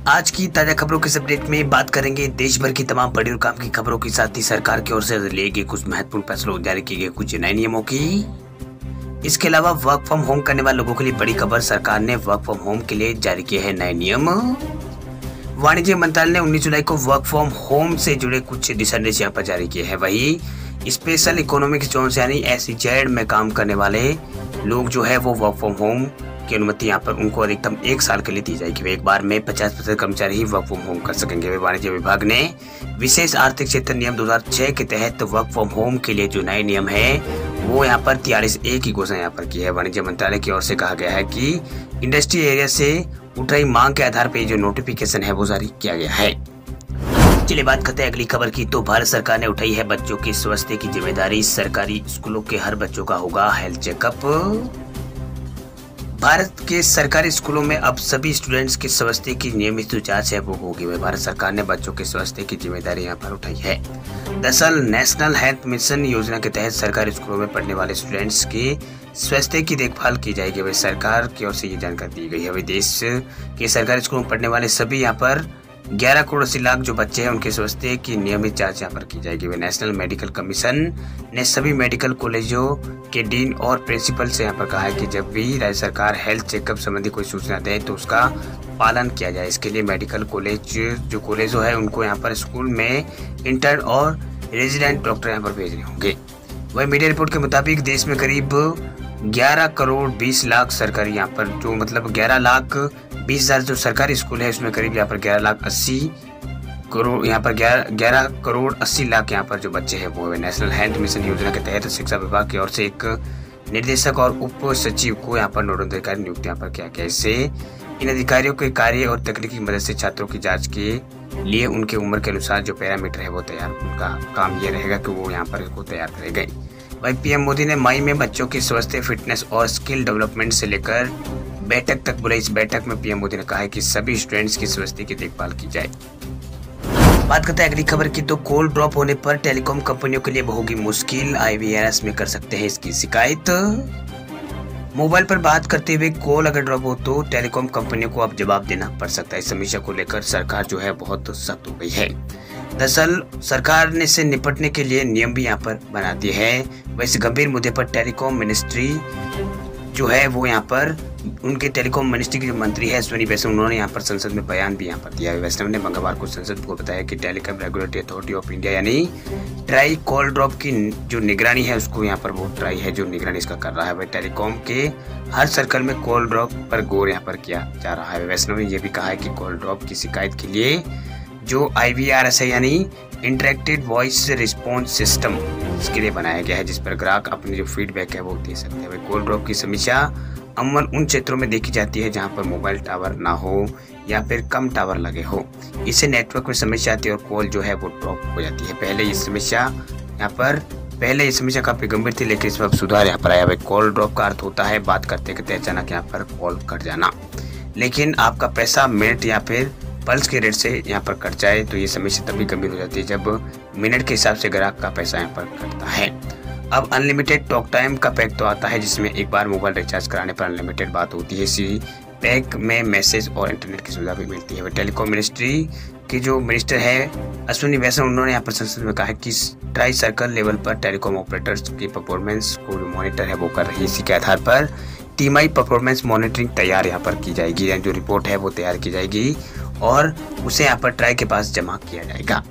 आज की ताजा खबरों के इस अपडेट में बात करेंगे देश भर की तमाम बड़ी और काम की खबरों के साथ ही सरकार की ओर से लिए गए कुछ महत्वपूर्ण फैसलों, जारी किए गए कुछ नए नियमों की। इसके अलावा वर्क फ्रॉम होम करने वाले लोगों के लिए बड़ी खबर, सरकार ने वर्क फ्रॉम होम के लिए जारी किए हैं नए नियम। वाणिज्य मंत्रालय ने 19 जुलाई को वर्क फ्रॉम होम से जुड़े कुछ दिशा निर्देश यहाँ पर जारी किए हैं। वही स्पेशल इकोनॉमिक जोन से यानी SEZ में काम करने वाले लोग जो है वो वर्क फ्रॉम होम की अनुमति यहाँ पर उनको अधिकतम 1 साल के लिए दी जाएगी। वे एक बार में 50% कर्मचारी ही वर्क फ्रॉम होम कर सकेंगे। वाणिज्य विभाग ने विशेष आर्थिक क्षेत्र नियम 2006 के तहत वर्क फ्रॉम होम के लिए जो नए नियम है वो यहाँ पर 43A की घोषणा यहाँ पर की है। वाणिज्य मंत्रालय की ओर से कहा गया है कि इंडस्ट्री एरिया से उठ रही मांग के आधार पर जो नोटिफिकेशन है वो जारी किया गया है। चलिए बात करते हैं अगली खबर की। तो भारत सरकार ने उठाई है बच्चों के स्वास्थ्य की जिम्मेदारी, सरकारी स्कूलों के हर बच्चों का होगा हेल्थ चेकअप। भारत के सरकारी स्कूलों में अब सभी स्टूडेंट्स के स्वास्थ्य की नियमित जांच है वो होगी। भारत सरकार ने बच्चों के स्वास्थ्य की जिम्मेदारी यहाँ पर उठाई है। दरअसल नेशनल हेल्थ मिशन योजना के तहत सरकारी स्कूलों में पढ़ने वाले स्टूडेंट्स के स्वास्थ्य की देखभाल की जाएगी। वही सरकार की ओर से ये जानकारी दी गई है। वही देश के सरकारी स्कूलों में पढ़ने वाले सभी यहाँ पर 11 करोड़ 80 लाख जो बच्चे हैं उनके स्वास्थ्य की नियमित जांच यहाँ पर की जाएगी। वे नेशनल मेडिकल कमीशन ने सभी मेडिकल कॉलेजों के डीन और प्रिंसिपल से यहाँ पर कहा है कि जब भी राज्य सरकार हेल्थ चेकअप संबंधी कोई सूचना दे तो उसका पालन किया जाए। इसके लिए मेडिकल कॉलेजों है उनको यहाँ पर स्कूल में इंटर्न और रेजिडेंट डॉक्टर यहाँ पर भेजने होंगे। वही मीडिया रिपोर्ट के मुताबिक देश में करीब 11 करोड़ 20 लाख सरकारी यहाँ पर जो मतलब 11 लाख 20 हजार जो सरकारी स्कूल है उसमें करीब यहाँ पर 11 लाख 80 करोड़ यहाँ पर 11 करोड़ 80 लाख यहाँ पर जो बच्चे हैं वो है। नेशनल हेल्थ मिशन योजना के तहत शिक्षा विभाग की ओर से एक निर्देशक और उप सचिव को यहाँ पर नोडल अधिकारी नियुक्त यहाँ पर किया गया। इससे इन अधिकारियों के कार्य और तकनीकी मदद से छात्रों की जाँच के लिए उनके उम्र के अनुसार जो पैरामीटर है वो तैयार, उनका काम ये रहेगा कि वो यहाँ पर इसको तैयार करेंगे। वही PM मोदी ने मई में बच्चों की स्वास्थ्य, फिटनेस और स्किल डेवलपमेंट से लेकर बैठक तक बुलाई। इस बैठक में PM मोदी ने कहा है कि सभी स्टूडेंट्स की स्वास्थ्य की देखभाल की जाए। बात करते हैं अगली खबर की। तो कॉल ड्रॉप होने पर टेलीकॉम कंपनियों के लिए होगी मुश्किल, IVRS में कर सकते हैं इसकी शिकायत। मोबाइल पर बात करते हुए कॉल अगर ड्रॉप हो तो टेलीकॉम कंपनियों को अब जवाब देना पड़ सकता है। इस समस्या को लेकर सरकार जो है बहुत सख्त हो गई है। दरअसल सरकार ने इससे निपटने के लिए नियम भी यहाँ पर बना दिए हैं। वैसे गंभीर मुद्दे पर टेलीकॉम मिनिस्ट्री जो है वो यहाँ पर उनके टेलीकॉम मिनिस्ट्री के जो मंत्री है अश्विनी वैष्णव, उन्होंने यहाँ पर संसद में बयान भी यहाँ पर दिया है। वैष्णव ने मंगलवार को संसद को बताया कि telecom regulatory authority of India यानी ट्राई कॉल ड्रॉप की जो निगरानी है उसको यहाँ पर वो ट्राई है जो निगरानी इसका कर रहा है। वह टेलीकॉम के हर सर्कल में कॉल ड्रॉप पर गौर यहाँ पर किया जा रहा है। वैष्णव ने यह भी कहा है कि कॉल ड्रॉप की शिकायत के लिए जो IVRS है यानी इंटरेक्टेड वॉइस रिस्पॉन्स सिस्टम इसके लिए बनाया गया है, जिस पर ग्राहक अपनी जो फीडबैक है वो दे सकते हैं। कॉल ड्रॉप की समस्या अमूमन उन क्षेत्रों में देखी जाती है जहां पर मोबाइल टावर ना हो या फिर कम टावर लगे हो। इससे नेटवर्क में समस्या आती है और कॉल जो है वो ड्रॉप हो जाती है। पहले ये समस्या काफी गंभीर थी लेकिन इस वक्त सुधार यहाँ पर आया। कॉल ड्रॉप का अर्थ होता है बात करते करते अचानक यहाँ पर कॉल कट जाना, लेकिन आपका पैसा मिनट या फिर पल्स के रेट से यहाँ पर कट जाए तो ये समस्या तभी गंभीर हो जाती है जब मिनट के हिसाब से ग्राहक का पैसा यहाँ पर कटता है। अब अनलिमिटेड टॉक टाइम का पैक तो आता है जिसमें एक बार मोबाइल रिचार्ज कराने पर अनलिमिटेड बात होती है। इसी पैक में मैसेज और इंटरनेट की सुविधा भी मिलती है। टेलीकॉम मिनिस्ट्री की जो मिनिस्टर है अश्विनी वैष्णव, उन्होंने यहाँ पर संसद में कहा कि ट्राई सर्कल लेवल पर टेलीकॉम ऑपरेटर्स की परफॉर्मेंस को जो मॉनिटर है वो कर रही है। इसी के आधार पर टीमाई परफॉर्मेंस मॉनिटरिंग तैयार यहाँ पर की जाएगी, जो रिपोर्ट है वो तैयार की जाएगी और उसे यहाँ पर ट्राई के पास जमा किया जाएगा।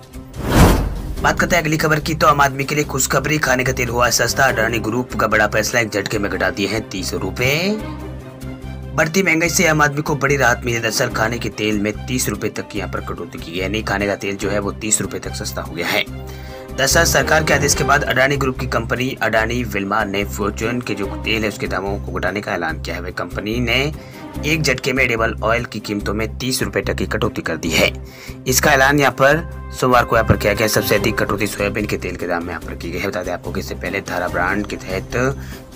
बात करते हैं अगली खबर की। तो आम आदमी के लिए खुशखबरी, खाने का तेल हुआ सस्ता। अडानी ग्रुप का बड़ा फैसला, एक झटके में घटा दिए हैं 30 रुपए। बढ़ती महंगाई से आम आदमी को बड़ी राहत मिली। दरअसल खाने के तेल में 30 रुपए तक की यहाँ पर कटौती की गई, यानी खाने का तेल जो है वो 30 रुपए तक सस्ता हो गया है। दरअसल सरकार के आदेश के बाद अडानी ग्रुप की कंपनी अडानी विल्मा ने फॉर्च्यून के जो तेल है उसके दामों को घटाने का ऐलान किया है। वह कंपनी ने एक झटके में एडिबल ऑयल की कीमतों में 30 रुपए तक की कटौती कर दी है। इसका ऐलान यहाँ पर सोमवार को यहाँ पर किया गया। सबसे अधिक कटौती सोयाबीन के तेल के दाम में यहाँ पर की गई है। बता दें आपको कि इससे पहले धारा ब्रांड के तहत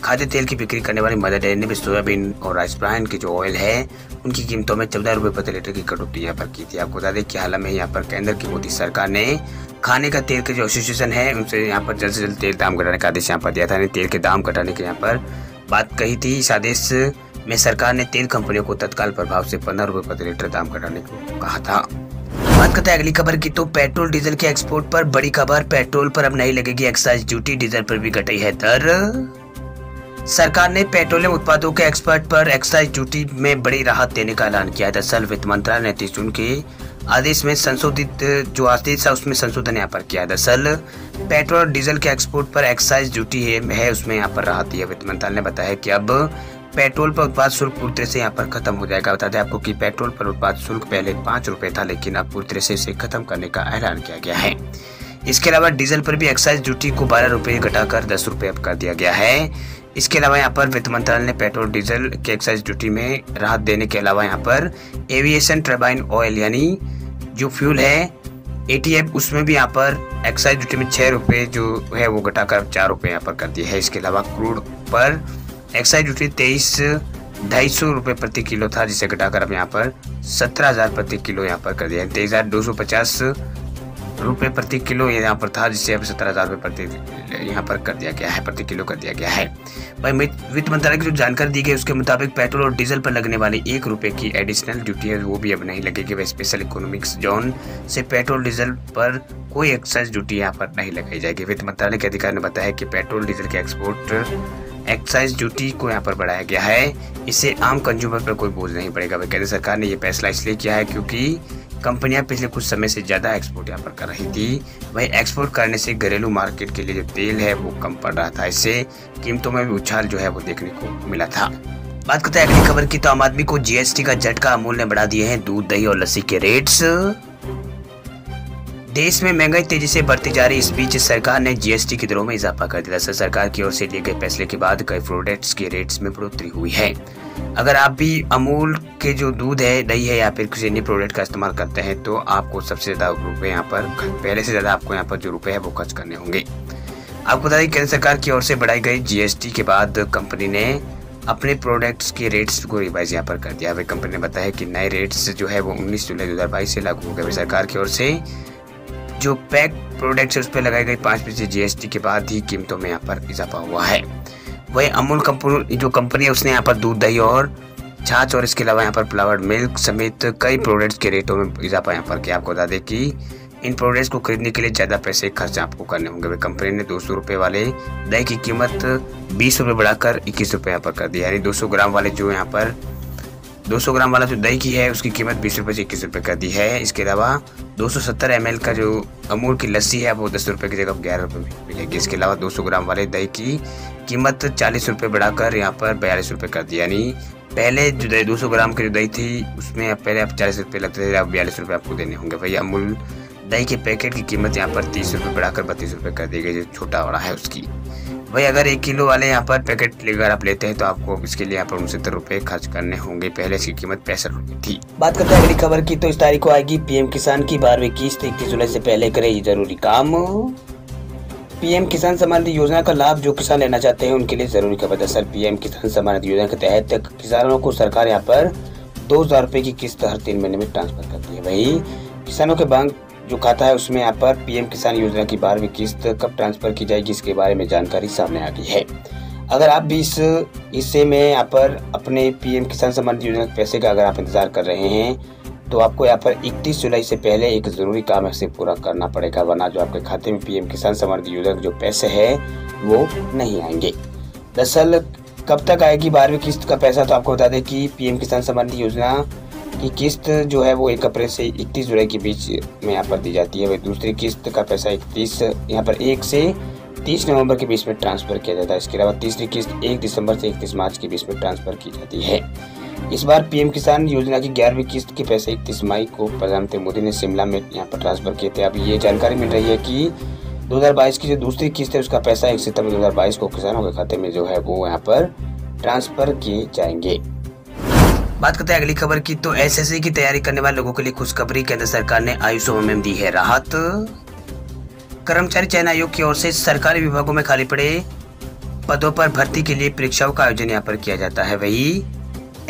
खाद्य तेल की बिक्री करने वाली मदर डेयरी ने भी सोयाबीन और राइस ब्रांड के जो ऑयल है उनकी कीमतों में 14 रुपए प्रति लीटर की कटौती यहाँ पर की थी। आपको बता दें कि हाल में यहाँ पर केंद्र की मोदी सरकार ने खाने का तेल के जो एसोसिएशन है उनसे यहाँ पर जल्द से जल्द तेल दाम घटाने का आदेश यहाँ पर दिया था। तेल के दाम घटाने के यहाँ पर बात कही थी। इस आदेश में सरकार ने तेल कंपनियों को तत्काल प्रभाव से 15 रुपए प्रति लीटर दाम घटाने को कहा था। बात करते हैं अगली खबर की, तो पेट्रोल डीजल के एक्सपोर्ट पर बड़ी खबर। पेट्रोल पर अब नहीं लगेगी एक्साइज ड्यूटी, डीजल पर भी घटी है दर। सरकार ने पेट्रोलियम उत्पादों के एक्सपोर्ट पर एक्साइज ड्यूटी में बड़ी राहत देने का ऐलान किया है। दरअसल वित्त मंत्रालय ने 30 जून के आदेश में संशोधित जो आदेश है उसमें संशोधन यहाँ पर किया है। दरअसल पेट्रोल और डीजल के एक्सपोर्ट पर एक्साइज ड्यूटी है उसमें यहाँ पर राहत दी है। वित्त मंत्रालय ने बताया कि अब पेट्रोल पर उत्पाद शुल्क पूरी तरह से यहाँ पर खत्म हो जाएगा। बता दें आपको कि पेट्रोल पर उत्पाद शुल्क पहले 5 रुपए था, लेकिन अब पूरी तरह से इसे खत्म करने का ऐलान किया गया है। इसके अलावा डीजल पर भी एक्साइज ड्यूटी को 12 रुपए घटाकर 10 रुपए अब कर दिया गया है। इसके अलावा यहाँ पर वित्त मंत्रालय ने पेट्रोल डीजल के एक्साइज ड्यूटी में राहत देने के अलावा यहाँ पर एविएशन टर्बाइन ऑयल यानी जो फ्यूल है ATF उसमें भी यहाँ पर एक्साइज ड्यूटी में 6 रुपए जो है वो घटाकर 4 रुपए यहाँ पर कर दिया है। इसके अलावा क्रूड पर एक्साइज ड्यूटी 23,250 रुपए प्रति किलो था, जिसे घटाकर अब यहाँ पर 17,000 प्रति किलो यहाँ पर कर दिया है। 23,250 रुपए प्रति किलो ये यहाँ पर था, जिसे अब 17,000 रुपए प्रति यहाँ पर कर दिया गया है, प्रति किलो कर दिया गया है। भाई वित्त मंत्रालय की जो जानकारी दी गई उसके मुताबिक पेट्रोल और डीजल पर लगने वाली 1 रुपए की एडिशनल ड्यूटी है वो भी अब नहीं लगेगी। वह स्पेशल इकोनॉमिक्स जोन से पेट्रोल डीजल पर कोई एक्साइज ड्यूटी यहाँ पर नहीं लगाई जाएगी। वित्त मंत्रालय के अधिकारी ने बताया कि पेट्रोल डीजल के एक्सपोर्ट एक्साइज ड्यूटी को यहाँ पर बढ़ाया गया है। इससे आम कंज्यूमर पर कोई बोझ नहीं पड़ेगा। वह केंद्र सरकार ने यह फैसला इसलिए किया है क्योंकि कंपनियां पिछले कुछ समय से ज्यादा एक्सपोर्ट यहाँ पर कर रही थी। वही एक्सपोर्ट करने से घरेलू मार्केट के लिए जो तेल है वो कम पड़ रहा था। इससे कीमतों में भी उछाल जो है वो देखने को मिला था। बात करते हैं अगली खबर की, तो आम आदमी को GST का झटका। अमूल ने बढ़ा दिए हैं दूध, दही और लस्सी के रेट्स। देश में महंगाई तेजी से बढ़ती जा रही, इस बीच सरकार ने GST की दरों में इजाफा कर दिया। सरकार की ओर से लिए गए फैसले के बाद कई प्रोडक्ट्स के रेट्स में बढ़ोतरी हुई है। अगर आप भी अमूल के जो दूध है, दही है या फिर किसी अन्य प्रोडक्ट का इस्तेमाल करते हैं तो आपको सबसे ज्यादा रुपए यहाँ पर पहले से ज्यादा आपको यहाँ पर जो रुपए है वो खर्च करने होंगे। आपको बता दें केंद्र सरकार की ओर से बढ़ाई गई GST के बाद कंपनी ने अपने प्रोडक्ट्स के रेट्स को रिवाइज यहाँ पर कर दिया। वही कंपनी ने बताया कि नए रेट्स जो है वो 19 जुलाई 2022 से लागू हो गए। सरकार की ओर से जो पैक प्रोडक्ट्स है उस पर लगाई गई 5% GST के बाद ही कीमतों में यहाँ पर इजाफा हुआ है। वही अमूल कंपनी है उसने यहाँ पर दूध, दही और छाछ और इसके अलावा यहाँ पर फ्लावर्ड मिल्क समेत कई प्रोडक्ट्स के रेटों में इजाफा यहाँ पर किया। आपको बता दें कि इन प्रोडक्ट्स को खरीदने के लिए ज़्यादा पैसे खर्च आपको करने होंगे। वह कंपनी ने 200 रुपये वाले दही की कीमत 20 रुपये बढ़ाकर 21 रुपये यहाँ पर कर दी। यानी 200 ग्राम वाले जो यहाँ पर 200 ग्राम वाला जो दही की है उसकी कीमत 20 रुपये से 21 रुपये कर दी है। इसके अलावा 270 ml का जो अमूल की लस्सी है वो 10 रुपये की जगह 11 रुपये में मिलेगी। इसके अलावा 200 ग्राम वाले दही की कीमत 40 रुपये बढ़ाकर यहाँ पर 42 रुपये कर दी। यानी पहले जो 200 ग्राम की जो दही थी उसमें पहले आप 40 रुपये लगते थे, अब 42 रुपये आपको देने होंगे। भाई अमूल दही के पैकेट की कीमत यहाँ पर 30 रुपये बढ़ाकर 32 रुपये कर दी गई, जो छोटा वाला है उसकी। भाई अगर 1 किलो वाले यहाँ पर पैकेट अगर आप लेते हैं तो आपको इसके लिए यहाँ पर 69 रुपये खर्च करने होंगे। पहले इसकी कीमत 65 रुपये थी। बात करते हैं अगली खबर की, तो इस तारीख को आएगी PM किसान की 12वीं किस्त। 31 जुलाई से पहले करे ये जरूरी काम। PM किसान सम्मान निधि योजना का लाभ जो किसान लेना चाहते हैं उनके लिए जरूरी खबर। दरअसल PM किसान सम्मान निधि योजना के तहत किसानों को सरकार यहाँ पर 2,000 रुपये की किस्त हर 3 महीने में ट्रांसफर करती है। वही किसानों के बैंक जो खाता है उसमें यहाँ पर PM किसान योजना की 12वीं किस्त कब ट्रांसफर की जाएगी इसके बारे में जानकारी सामने आ गई है। अगर आप भी इस हिस्से में यहाँ पर अपने PM किसान सम्मान निधि योजना के पैसे का अगर आप इंतजार कर रहे हैं तो आपको यहाँ पर 31 जुलाई से पहले एक जरूरी काम ऐसे पूरा करना पड़ेगा, वरना जो आपके खाते में PM किसान सम्मान निधि योजना के जो पैसे है वो नहीं आएंगे। दरअसल कब तक आएगी 12वीं किस्त का पैसा, तो आपको बता दें कि PM किसान सम्मान निधि योजना की किस्त जो है वो 1 अप्रैल से 31 जुलाई के बीच में यहाँ पर दी जाती है। वही दूसरी किस्त का पैसा 1 से 30 नवंबर के बीच में ट्रांसफर किया जाता है। इसके अलावा तीसरी किस्त 1 दिसंबर से 31 मार्च के बीच में ट्रांसफर की जाती है। इस बार PM किसान योजना की 11वीं किस्त के पैसे 31 मई को प्रधानमंत्री मोदी ने शिमला में यहाँ पर ट्रांसफर किए थे। अब ये जानकारी मिल रही है कि 2022 की जो दूसरी किस्त है उसका पैसा 1 सितंबर 2022 को किसानों के खाते में जो है वो यहाँ पर ट्रांसफर किए जाएंगे। बात करते हैं अगली खबर की, तो SSC की तैयारी करने वाले लोगों के लिए खुशखबरी। केंद्र सरकार ने आयुषों में दी है राहत। कर्मचारी चयन आयोग की ओर से सरकारी विभागों में खाली पड़े पदों पर भर्ती के लिए परीक्षाओं का आयोजन यहाँ पर किया जाता है। वही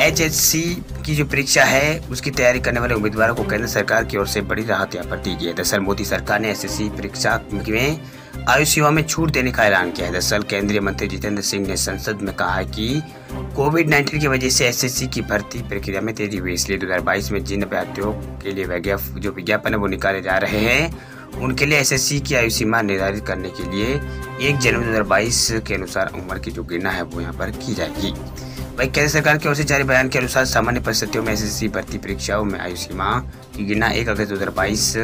HSC की जो परीक्षा है उसकी तैयारी करने वाले उम्मीदवारों को केंद्र सरकार की ओर से बड़ी राहत यहाँ पर दी गई है। दरअसल मोदी सरकार ने SSC परीक्षा में आयु सीमा में छूट देने का ऐलान किया है। दरअसल केंद्रीय मंत्री जितेंद्र सिंह ने संसद में कहा है कि कोविड-19 की वजह से एसएससी की भर्ती प्रक्रिया में देरी हुई, इसलिए 2022 में जिन अभ्यर्थियों के लिए विज्ञापन है वो निकाले जा रहे हैं उनके लिए एसएससी की आयु सीमा निर्धारित करने के लिए 1 जनवरी 2022 के अनुसार उम्र की जो गणना है वो यहाँ पर की जाएगी। वही केंद्र सरकार की ओर से जारी बयान के अनुसार सामान्य परिस्थितियों में एसएससी भर्ती परीक्षाओं में आयु सीमा की गणना 1 अगस्त 2022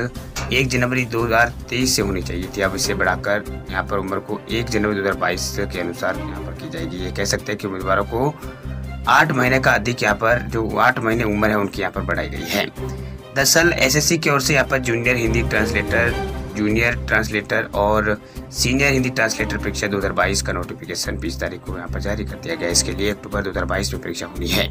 1 जनवरी 2023 से होनी चाहिए थी। अब इसे बढ़ाकर यहाँ पर उम्र को 1 जनवरी 2022 के अनुसार यहाँ पर की जाएगी। ये कह सकते हैं कि उम्मीदवारों को 8 महीने का अधिक यहाँ पर जो 8 महीने उम्र है उनकी यहाँ पर बढ़ाई गई है। दरअसल एसएससी की ओर से यहाँ पर जूनियर हिंदी ट्रांसलेटर और सीनियर हिंदी ट्रांसलेटर परीक्षा 2022 का नोटिफिकेशन 20 तारीख को यहाँ पर जारी कर दिया गया। इसके लिए अक्टूबर 2022 में परीक्षा होनी है।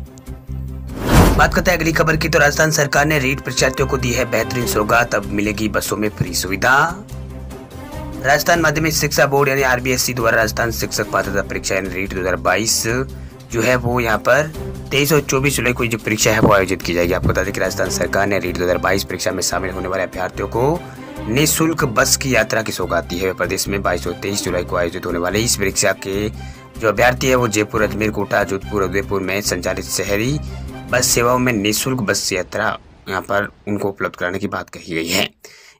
बात करते हैं अगली खबर की, तो राजस्थान सरकार ने रीट परीक्षार्थियों को दी है बेहतरीन सौगात, अब मिलेगी बसों में फ्री सुविधा। राजस्थान माध्यमिक शिक्षा बोर्ड यानी आरबीएसई द्वारा राजस्थान शिक्षक पात्रता परीक्षा यानी रीट 2022 जो है वो यहाँ पर 23 और 24 जुलाई को जो परीक्षा है वो आयोजित की जाएगी। आपको बता दें कि राजस्थान सरकार ने रीट 2022 परीक्षा में शामिल होने वाले अभ्यर्थियों को निःशुल्क बस की यात्रा की सौगात दी है। प्रदेश में 22 और 23 जुलाई को आयोजित होने वाले इस परीक्षा के जो अभ्यर्थी है वो जयपुर, अजमेर, कोटा, जोधपुर, उदयपुर में संचालित शहरी बस सेवाओं में निःशुल्क बस यात्रा यहाँ पर उनको उपलब्ध कराने की बात कही गई है।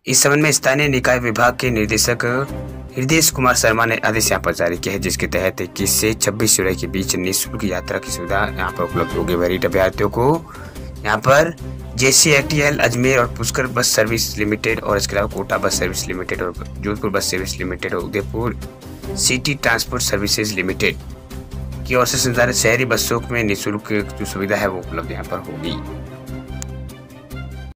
इस संबंध में स्थानीय निकाय विभाग के निदेशक हृदय कुमार शर्मा ने आदेश यहाँ पर जारी किया है, जिसके तहत 21 से 26 जुलाई के बीच निःशुल्क यात्रा की सुविधा यहाँ पर उपलब्ध होगी। वरीट अभ्यर्थियों को यहाँ पर JCATL अजमेर और पुष्कर बस सर्विस लिमिटेड और इसके अलावा कोटा बस सर्विस लिमिटेड और जोधपुर बस सर्विस लिमिटेड और Udaipur city transport services limited की ओर से संचालित शहरी बसों में निःशुल्क जो सुविधा है वो उपलब्ध यहाँ पर होगी।